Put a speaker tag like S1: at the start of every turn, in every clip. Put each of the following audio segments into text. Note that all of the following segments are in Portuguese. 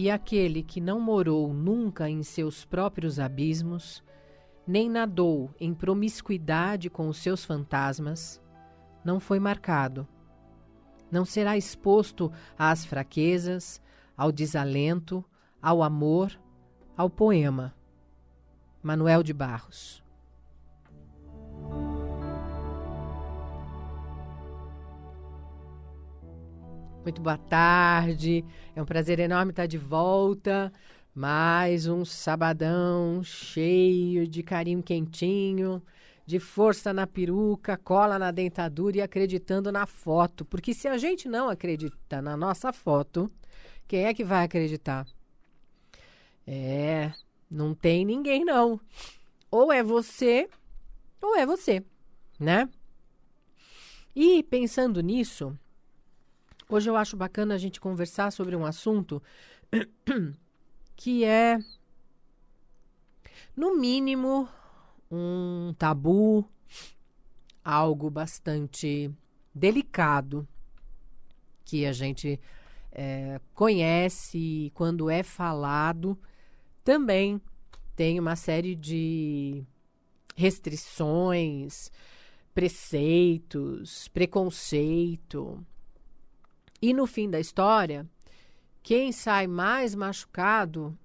S1: E aquele que não morou nunca em seus próprios abismos, nem nadou em promiscuidade com os seus fantasmas, não foi marcado. Não será exposto às fraquezas, ao desalento, ao amor, ao poema. Manuel de Barros. Muito boa tarde, é um prazer enorme estar de volta. Mais um sabadão cheio de carinho quentinho, de força na peruca, cola na dentadura e acreditando na foto. Porque se a gente não acredita na nossa foto, quem é que vai acreditar? Não tem ninguém não. Ou é você, né? E pensando nisso, hoje eu acho bacana a gente conversar sobre um assunto que é, no mínimo, um tabu, algo bastante delicado, que a gente conhece e quando é falado, também tem uma série de restrições, preceitos, preconceito. E no fim da história, quem sai mais machucado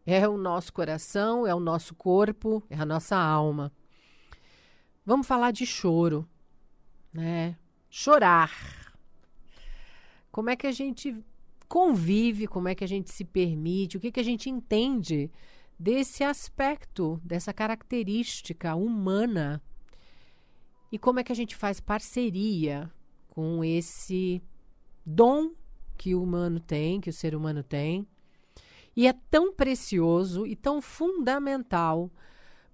S1: é o nosso coração, é o nosso corpo, é a nossa alma. Vamos falar de choro, né? Chorar. Como é que a gente convive, como é que a gente se permite, o que a gente entende desse aspecto, dessa característica humana e como é que a gente faz parceria com esse dom que o humano tem, que o ser humano tem, e é tão precioso e tão fundamental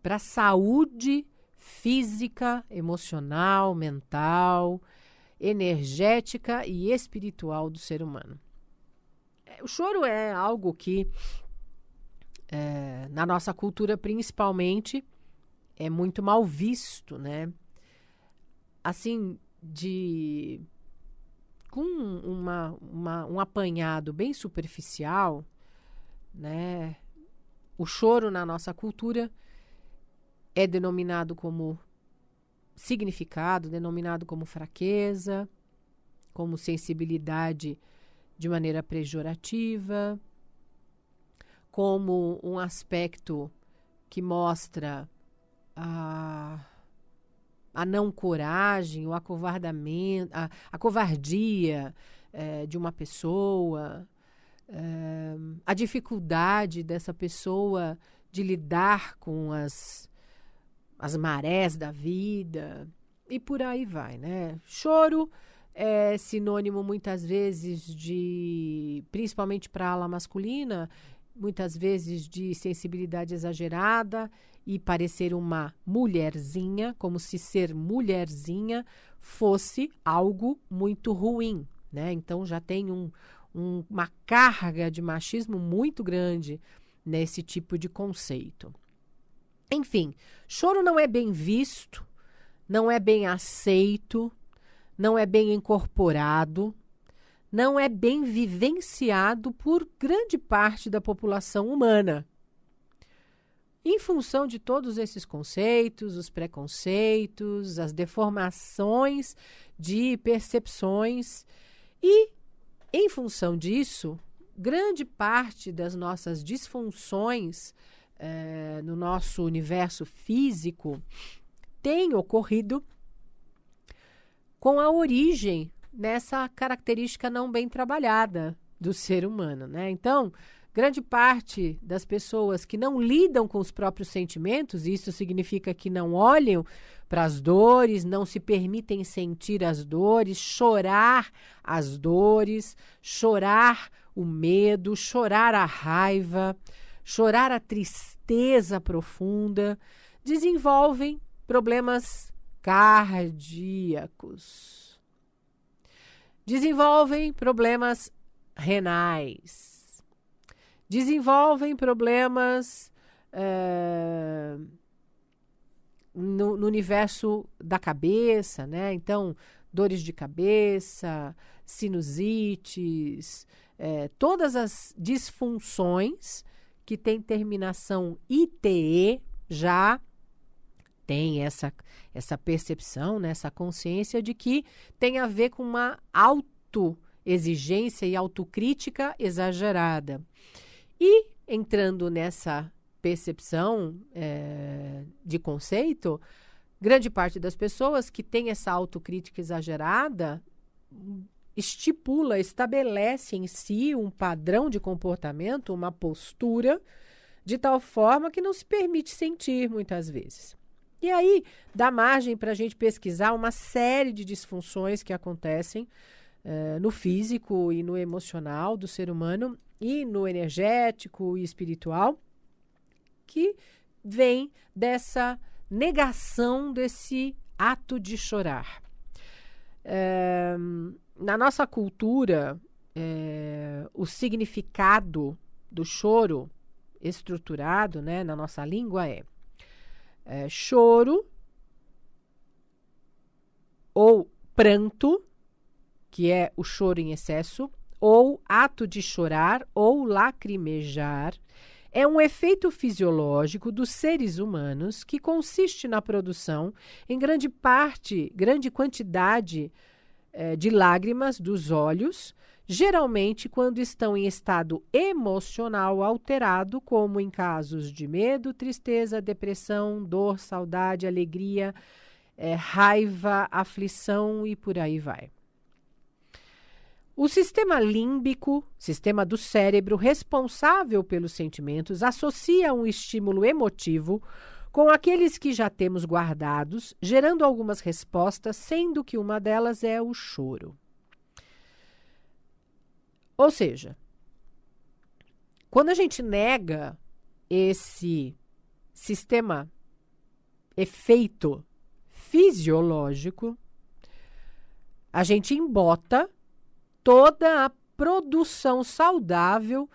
S1: para a saúde física, emocional, mental, energética e espiritual do ser humano. O choro é algo que, na nossa cultura principalmente, é muito mal visto, né? Assim, com um apanhado bem superficial, né? O choro na nossa cultura é denominado como significado, denominado como fraqueza, como sensibilidade de maneira pejorativa, como um aspecto que mostra a não coragem, o acovardamento, a covardia de uma pessoa, a dificuldade dessa pessoa de lidar com as marés da vida e por aí vai, né? Choro é sinônimo muitas vezes principalmente para a ala masculina, muitas vezes de sensibilidade exagerada e parecer uma mulherzinha, como se ser mulherzinha fosse algo muito ruim, né? Então já tem uma carga de machismo muito grande nesse tipo de conceito. Enfim, choro não é bem visto, não é bem aceito, não é bem incorporado, não é bem vivenciado por grande parte da população humana. Em função de todos esses conceitos, os preconceitos, as deformações de percepções e, em função disso, grande parte das nossas disfunções no nosso universo físico tem ocorrido com a origem nessa característica não bem trabalhada do ser humano, né? Então, grande parte das pessoas que não lidam com os próprios sentimentos, isso significa que não olham para as dores, não se permitem sentir as dores, chorar as dores, chorar o medo, chorar a raiva, chorar a tristeza profunda, desenvolvem problemas cardíacos, desenvolvem problemas renais, desenvolvem problemas no universo da cabeça, né? Então, dores de cabeça, sinusites, todas as disfunções que têm terminação ITE já tem essa percepção, né, essa consciência de que tem a ver com uma autoexigência e autocrítica exagerada. E entrando nessa percepção de conceito, grande parte das pessoas que tem essa autocrítica exagerada estabelece em si um padrão de comportamento, uma postura, de tal forma que não se permite sentir muitas vezes. E aí dá margem para a gente pesquisar uma série de disfunções que acontecem no físico e no emocional do ser humano e no energético e espiritual, que vem dessa negação desse ato de chorar. Na nossa cultura, o significado do choro estruturado, né, na nossa língua choro ou pranto, que é o choro em excesso, ou ato de chorar ou lacrimejar, é um efeito fisiológico dos seres humanos que consiste na produção, em grande quantidade de lágrimas dos olhos, geralmente quando estão em estado emocional alterado, como em casos de medo, tristeza, depressão, dor, saudade, alegria, raiva, aflição e por aí vai. O sistema límbico, sistema do cérebro responsável pelos sentimentos, associa um estímulo emotivo com aqueles que já temos guardados, gerando algumas respostas, sendo que uma delas é o choro. Ou seja, quando a gente nega esse sistema efeito fisiológico, a gente embota toda a produção saudável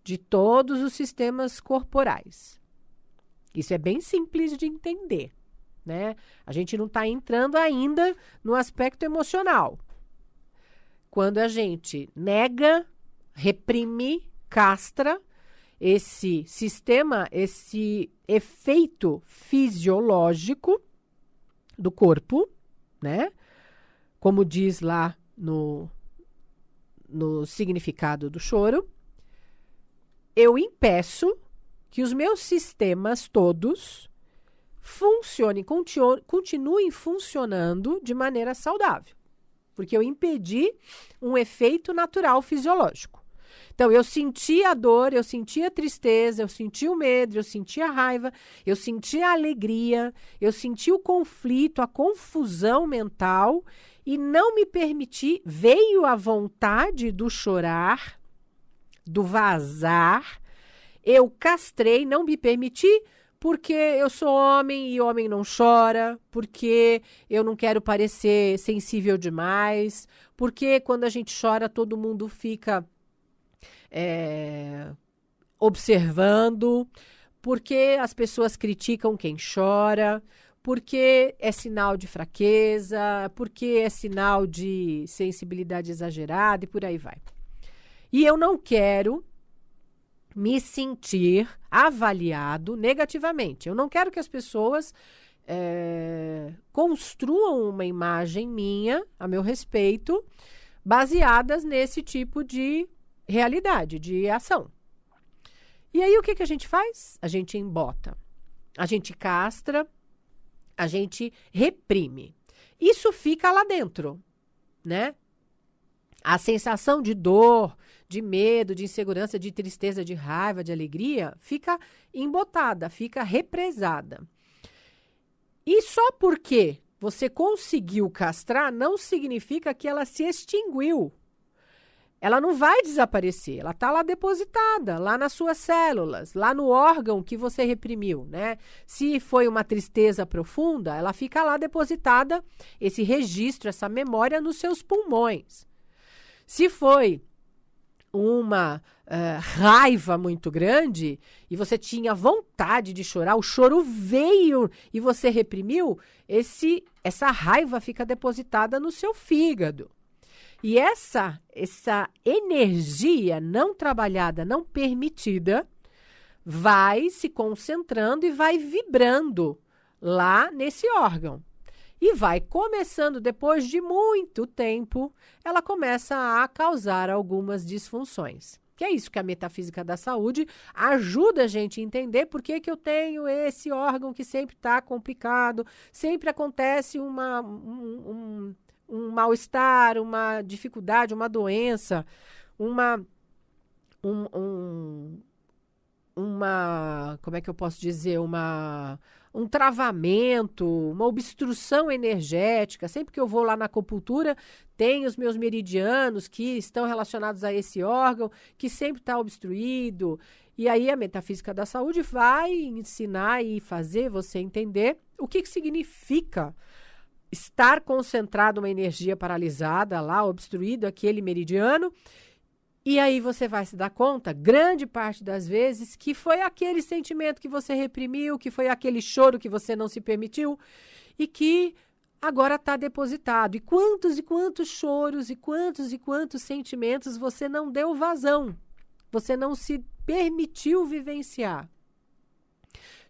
S1: de todos os sistemas corporais. Isso é bem simples de entender, né? A gente não está entrando ainda no aspecto emocional. Quando a gente nega, reprime, castra esse sistema, esse efeito fisiológico do corpo, né? Como diz lá no significado do choro, eu impeço que os meus sistemas todos funcionem, continuem funcionando de maneira saudável, porque eu impedi um efeito natural fisiológico. Então, eu senti a dor, eu senti a tristeza, eu senti o medo, eu senti a raiva, eu senti a alegria, eu senti o conflito, a confusão mental, e não me permiti, veio a vontade do chorar, do vazar, eu castrei, não me permiti, porque eu sou homem e homem não chora, porque eu não quero parecer sensível demais, porque quando a gente chora todo mundo fica observando, porque as pessoas criticam quem chora, porque é sinal de fraqueza, porque é sinal de sensibilidade exagerada e por aí vai. E eu não quero me sentir avaliado negativamente. Eu não quero que as pessoas construam uma imagem minha, a meu respeito, baseadas nesse tipo de realidade, de ação. E aí o que a gente faz? A gente embota, a gente castra, a gente reprime. Isso fica lá dentro, né? A sensação de dor, de medo, de insegurança, de tristeza, de raiva, de alegria, fica embotada, fica represada. E só porque você conseguiu castrar, não significa que ela se extinguiu. Ela não vai desaparecer, ela está lá depositada, lá nas suas células, lá no órgão que você reprimiu, né? Se foi uma tristeza profunda, ela fica lá depositada, esse registro, essa memória nos seus pulmões. Se foi uma raiva muito grande e você tinha vontade de chorar, o choro veio e você reprimiu, essa raiva fica depositada no seu fígado. E essa energia não trabalhada, não permitida, vai se concentrando e vai vibrando lá nesse órgão. E vai começando, depois de muito tempo, ela começa a causar algumas disfunções. Que é isso que a metafísica da saúde ajuda a gente a entender por que eu tenho esse órgão que sempre está complicado, sempre acontece um mal-estar, uma dificuldade, uma doença, como é que eu posso dizer, um travamento, uma obstrução energética. Sempre que eu vou lá na acupuntura, tem os meus meridianos que estão relacionados a esse órgão, que sempre está obstruído. E aí a metafísica da saúde vai ensinar e fazer você entender o que significa estar concentrado uma energia paralisada lá, obstruído aquele meridiano. E aí você vai se dar conta, grande parte das vezes, que foi aquele sentimento que você reprimiu, que foi aquele choro que você não se permitiu e que agora está depositado. E quantos choros e quantos sentimentos você não deu vazão, você não se permitiu vivenciar.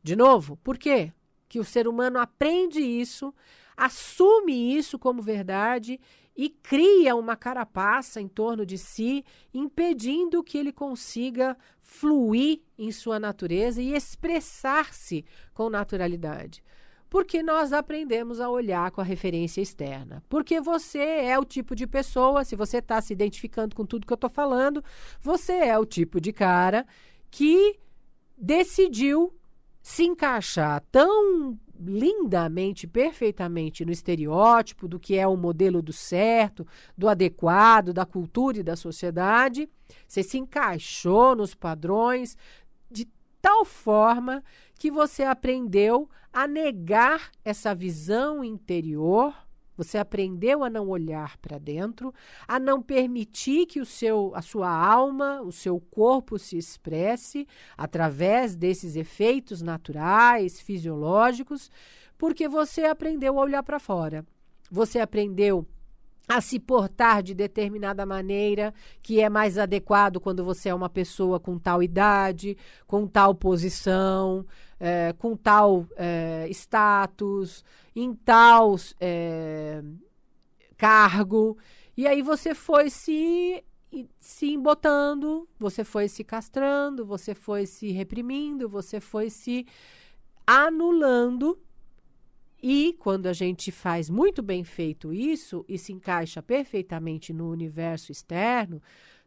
S1: De novo, por quê? Que o ser humano aprende isso, assume isso como verdade e cria uma carapaça em torno de si, impedindo que ele consiga fluir em sua natureza e expressar-se com naturalidade. Porque nós aprendemos a olhar com a referência externa. Porque você é o tipo de pessoa, se você está se identificando com tudo que eu estou falando, você é o tipo de cara que decidiu se encaixar tão lindamente, perfeitamente no estereótipo do que é o modelo do certo, do adequado, da cultura e da sociedade. Você se encaixou nos padrões de tal forma que você aprendeu a negar essa visão interior, você aprendeu a não olhar para dentro, a não permitir que a sua alma, o seu corpo se expresse através desses efeitos naturais, fisiológicos, porque você aprendeu a olhar para fora. Você aprendeu a se portar de determinada maneira, que é mais adequado quando você é uma pessoa com tal idade, com tal posição, com tal status, em tal cargo. E aí você foi se embotando, você foi se castrando, você foi se reprimindo, você foi se anulando. E quando a gente faz muito bem feito isso e se encaixa perfeitamente no universo externo,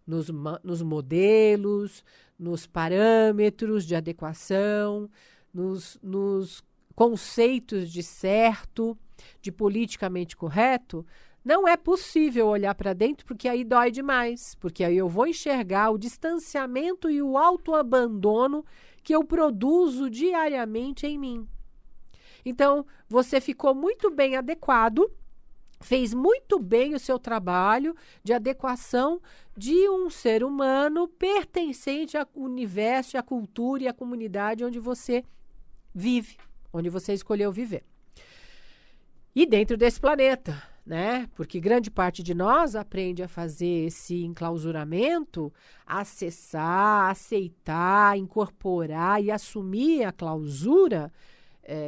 S1: nos modelos, nos parâmetros de adequação, nos conceitos de certo, de politicamente correto, não é possível olhar para dentro porque aí dói demais, porque aí eu vou enxergar o distanciamento e o autoabandono que eu produzo diariamente em mim. Então, você ficou muito bem adequado, fez muito bem o seu trabalho de adequação de um ser humano pertencente ao universo, à cultura e à comunidade onde você vive, onde você escolheu viver. E dentro desse planeta, né? Porque grande parte de nós aprende a fazer esse enclausuramento, acessar, aceitar, incorporar e assumir a clausura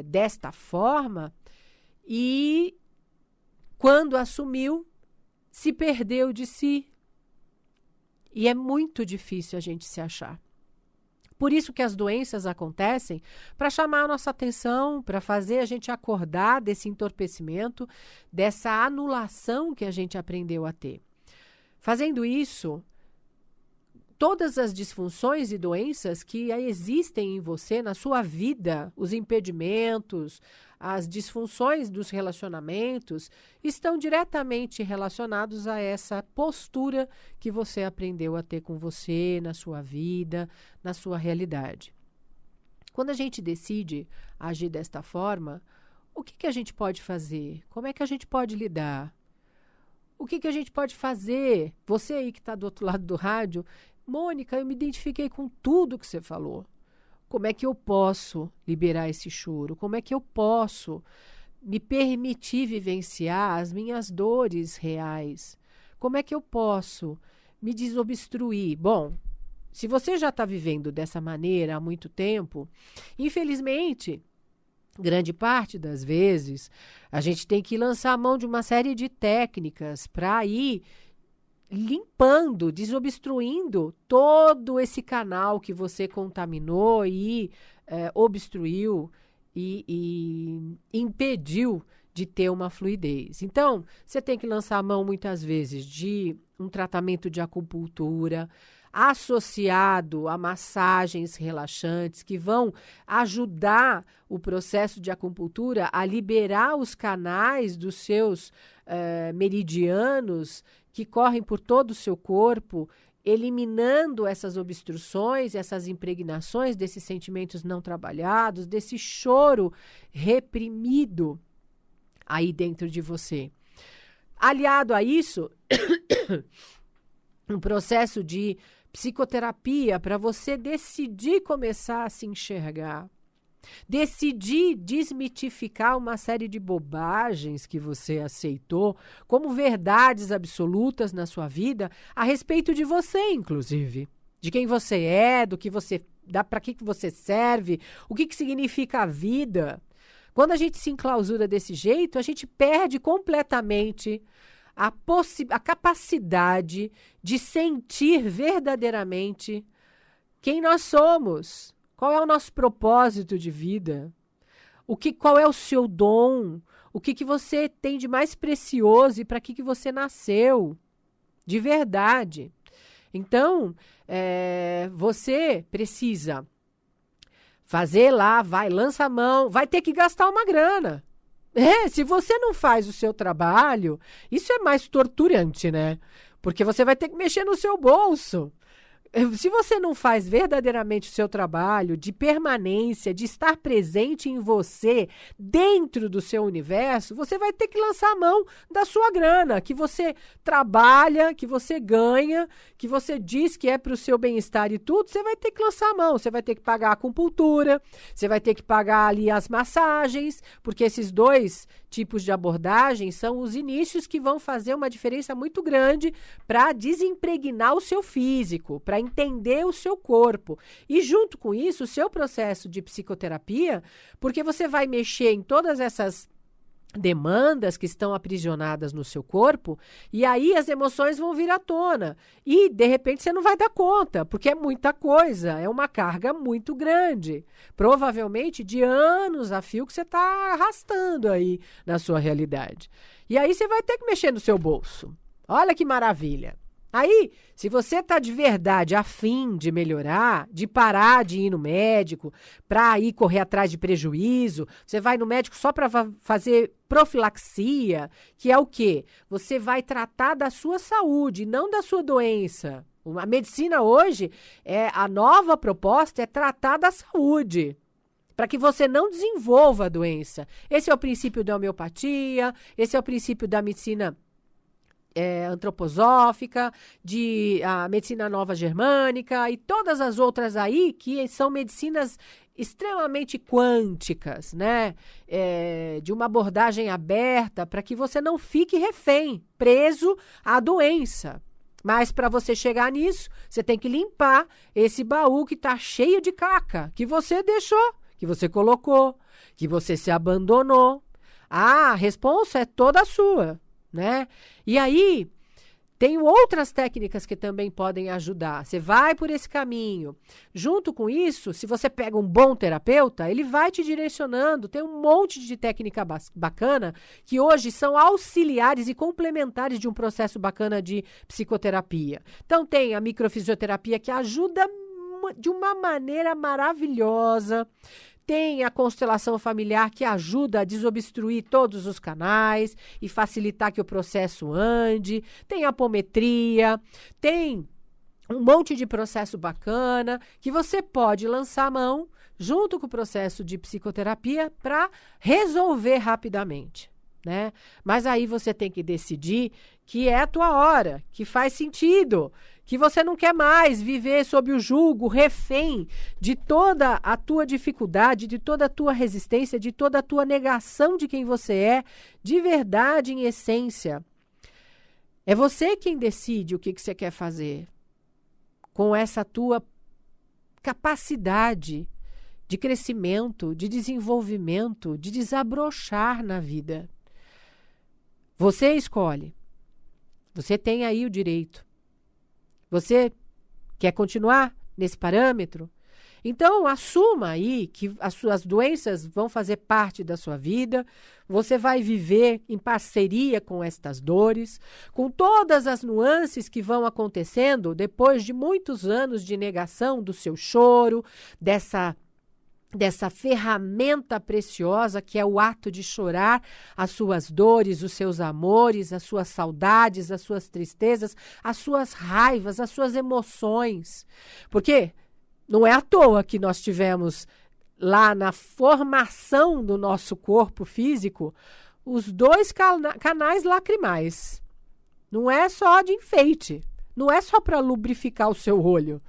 S1: desta forma, e quando assumiu, se perdeu de si. E é muito difícil a gente se achar. Por isso que as doenças acontecem, para chamar a nossa atenção, para fazer a gente acordar desse entorpecimento, dessa anulação que a gente aprendeu a ter. Fazendo isso, todas as disfunções e doenças que existem em você, na sua vida, os impedimentos, as disfunções dos relacionamentos, estão diretamente relacionados a essa postura que você aprendeu a ter com você, na sua vida, na sua realidade. Quando a gente decide agir desta forma, o que a gente pode fazer? Como é que a gente pode lidar? O que a gente pode fazer? Você aí que está do outro lado do rádio, Mônica, eu me identifiquei com tudo que você falou. Como é que eu posso liberar esse choro? Como é que eu posso me permitir vivenciar as minhas dores reais? Como é que eu posso me desobstruir? Bom, se você já está vivendo dessa maneira há muito tempo, infelizmente, grande parte das vezes, a gente tem que lançar a mão de uma série de técnicas para ir limpando, desobstruindo todo esse canal que você contaminou e obstruiu e impediu de ter uma fluidez. Então, você tem que lançar a mão muitas vezes de um tratamento de acupuntura associado a massagens relaxantes que vão ajudar o processo de acupuntura a liberar os canais dos seus meridianos que correm por todo o seu corpo, eliminando essas obstruções, essas impregnações desses sentimentos não trabalhados, desse choro reprimido aí dentro de você. Aliado a isso, um processo de psicoterapia para você decidir começar a se enxergar. Decidir desmitificar uma série de bobagens que você aceitou como verdades absolutas na sua vida, a respeito de você, inclusive. De quem você é, do que você dá, para que você serve, o que significa a vida. Quando a gente se enclausura desse jeito, a gente perde completamente a capacidade de sentir verdadeiramente quem nós somos. Qual é o nosso propósito de vida? Qual é o seu dom? O que você tem de mais precioso e para que você nasceu? De verdade. Então, você precisa fazer lá, lança a mão, vai ter que gastar uma grana. Se você não faz o seu trabalho, isso é mais torturante, né? Porque você vai ter que mexer no seu bolso. Se você não faz verdadeiramente o seu trabalho de permanência, de estar presente em você, dentro do seu universo, você vai ter que lançar a mão da sua grana, que você trabalha, que você ganha, que você diz que é para o seu bem-estar e tudo, você vai ter que lançar a mão, você vai ter que pagar a acupuntura, você vai ter que pagar ali as massagens, porque esses dois tipos de abordagem são os inícios que vão fazer uma diferença muito grande para desimpregnar o seu físico, para entender o seu corpo. E junto com isso, o seu processo de psicoterapia, porque você vai mexer em todas essas demandas que estão aprisionadas no seu corpo, e aí as emoções vão vir à tona. E, de repente, você não vai dar conta, porque é muita coisa, é uma carga muito grande. Provavelmente de anos a fio que você está arrastando aí na sua realidade. E aí você vai ter que mexer no seu bolso. Olha que maravilha. Aí, se você está de verdade a fim de melhorar, de parar de ir no médico, para ir correr atrás de prejuízo, você vai no médico só para fazer profilaxia, que é o quê? Você vai tratar da sua saúde, não da sua doença. A medicina hoje, a nova proposta é tratar da saúde, para que você não desenvolva a doença. Esse é o princípio da homeopatia, esse é o princípio da medicina antroposófica, a medicina nova germânica e todas as outras aí que são medicinas extremamente quânticas, né? De uma abordagem aberta para que você não fique refém, preso à doença. Mas para você chegar nisso, você tem que limpar esse baú que está cheio de caca, que você deixou, que você colocou, que você se abandonou. A responsa é toda sua. Né? E aí, tem outras técnicas que também podem ajudar. Você vai por esse caminho. Junto com isso, se você pega um bom terapeuta, ele vai te direcionando. Tem um monte de técnica bacana que hoje são auxiliares e complementares de um processo bacana de psicoterapia. Então, tem a microfisioterapia que ajuda de uma maneira maravilhosa. Tem a constelação familiar que ajuda a desobstruir todos os canais e facilitar que o processo ande. Tem a apometria, tem um monte de processo bacana que você pode lançar a mão junto com o processo de psicoterapia para resolver rapidamente. né? Mas aí você tem que decidir que é a tua hora, que faz sentido, que você não quer mais viver sob o jugo, refém de toda a tua dificuldade, de toda a tua resistência, de toda a tua negação de quem você é, de verdade, em essência. É você quem decide o que você quer fazer com essa tua capacidade de crescimento, de desenvolvimento, de desabrochar na vida. Você escolhe. Você tem aí o direito. Você quer continuar nesse parâmetro? Então, assuma aí que as suas doenças vão fazer parte da sua vida, você vai viver em parceria com estas dores, com todas as nuances que vão acontecendo depois de muitos anos de negação do seu choro, dessa ferramenta preciosa que é o ato de chorar as suas dores, os seus amores, as suas saudades, as suas tristezas, as suas raivas, as suas emoções. Porque não é à toa que nós tivemos lá na formação do nosso corpo físico os dois canais lacrimais. Não é só de enfeite, não é só para lubrificar o seu olho.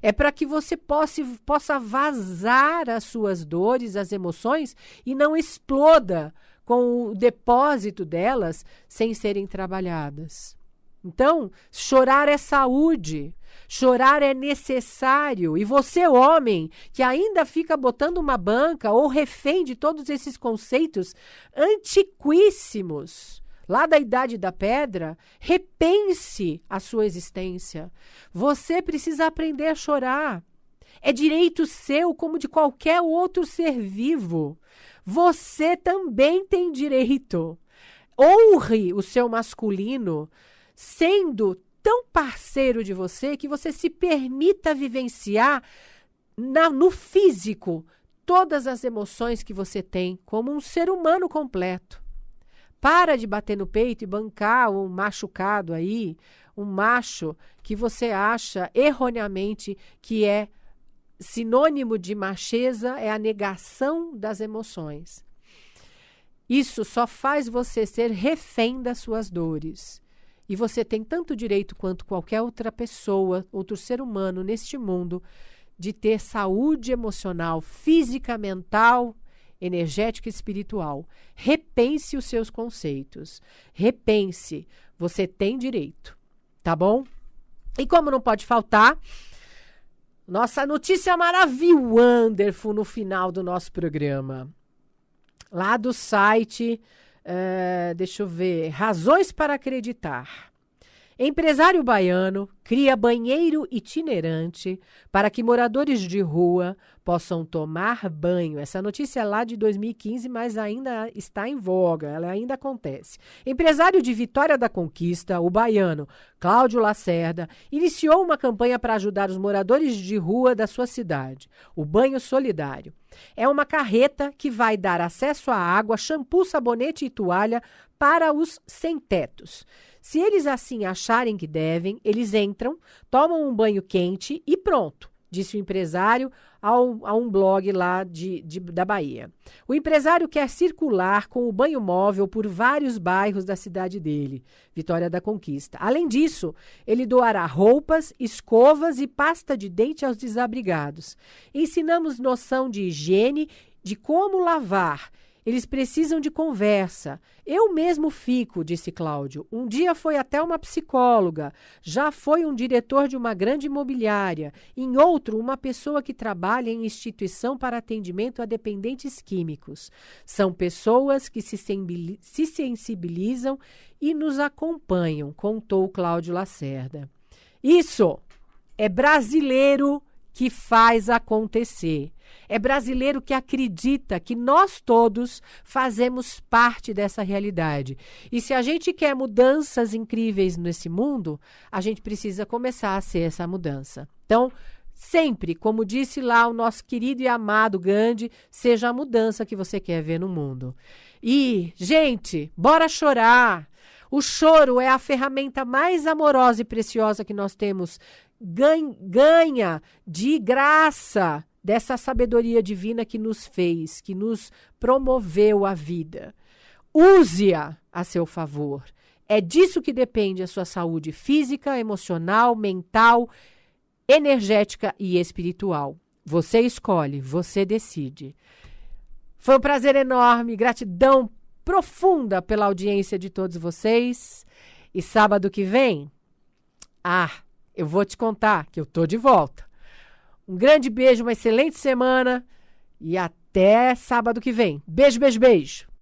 S1: É para que você possa vazar as suas dores, as emoções e não exploda com o depósito delas sem serem trabalhadas. Então, chorar é saúde, chorar é necessário. E você, homem, que ainda fica botando uma banca ou refém de todos esses conceitos antiquíssimos, lá da Idade da Pedra, repense a sua existência. Você precisa aprender a chorar. É direito seu como de qualquer outro ser vivo. Você também tem direito. Honre o seu masculino, sendo tão parceiro de você que você se permita vivenciar no físico todas as emoções que você tem como um ser humano completo. Para de bater no peito e bancar um machucado aí, um macho que você acha erroneamente que é sinônimo de macheza, é a negação das emoções. Isso só faz você ser refém das suas dores. E você tem tanto direito quanto qualquer outra pessoa, outro ser humano neste mundo, de ter saúde emocional, física, mental, energética e espiritual. Repense os seus conceitos. Repense. Você tem direito. Tá bom? E como não pode faltar, nossa notícia maravilhosa, wonderful, no final do nosso programa. Lá do site, deixa eu ver, Razões para Acreditar. Empresário baiano cria banheiro itinerante para que moradores de rua possam tomar banho. Essa notícia é lá de 2015, mas ainda está em voga, ela ainda acontece. Empresário de Vitória da Conquista, o baiano Cláudio Lacerda, iniciou uma campanha para ajudar os moradores de rua da sua cidade, o Banho Solidário. É uma carreta que vai dar acesso à água, shampoo, sabonete e toalha para os sem-tetos. Se eles assim acharem que devem, eles entram, tomam um banho quente e pronto, disse o empresário a um blog lá da Bahia. O empresário quer circular com o banho móvel por vários bairros da cidade dele, Vitória da Conquista. Além disso, ele doará roupas, escovas e pasta de dente aos desabrigados. Ensinamos noção de higiene, de como lavar. Eles precisam de conversa. Eu mesmo fico, disse Cláudio. Um dia foi até uma psicóloga. Já foi um diretor de uma grande imobiliária. Em outro, uma pessoa que trabalha em instituição para atendimento a dependentes químicos. São pessoas que se sensibilizam e nos acompanham, contou Cláudio Lacerda. Isso é brasileiro que faz acontecer. É brasileiro que acredita que nós todos fazemos parte dessa realidade. E se a gente quer mudanças incríveis nesse mundo, a gente precisa começar a ser essa mudança. Então, sempre, como disse lá o nosso querido e amado Gandhi, seja a mudança que você quer ver no mundo. E, gente, bora chorar! O choro é a ferramenta mais amorosa e preciosa que nós temos. Ganha de graça dessa sabedoria divina que nos fez, que nos promoveu a vida. use-a a seu favor. É disso que depende a sua saúde física, emocional, mental, energética e espiritual. Você escolhe, você decide. Foi um prazer enorme, gratidão profunda pela audiência de todos vocês. E sábado que vem, eu vou te contar que eu tô de volta. Um grande beijo, uma excelente semana e até sábado que vem. Beijo, beijo, beijo.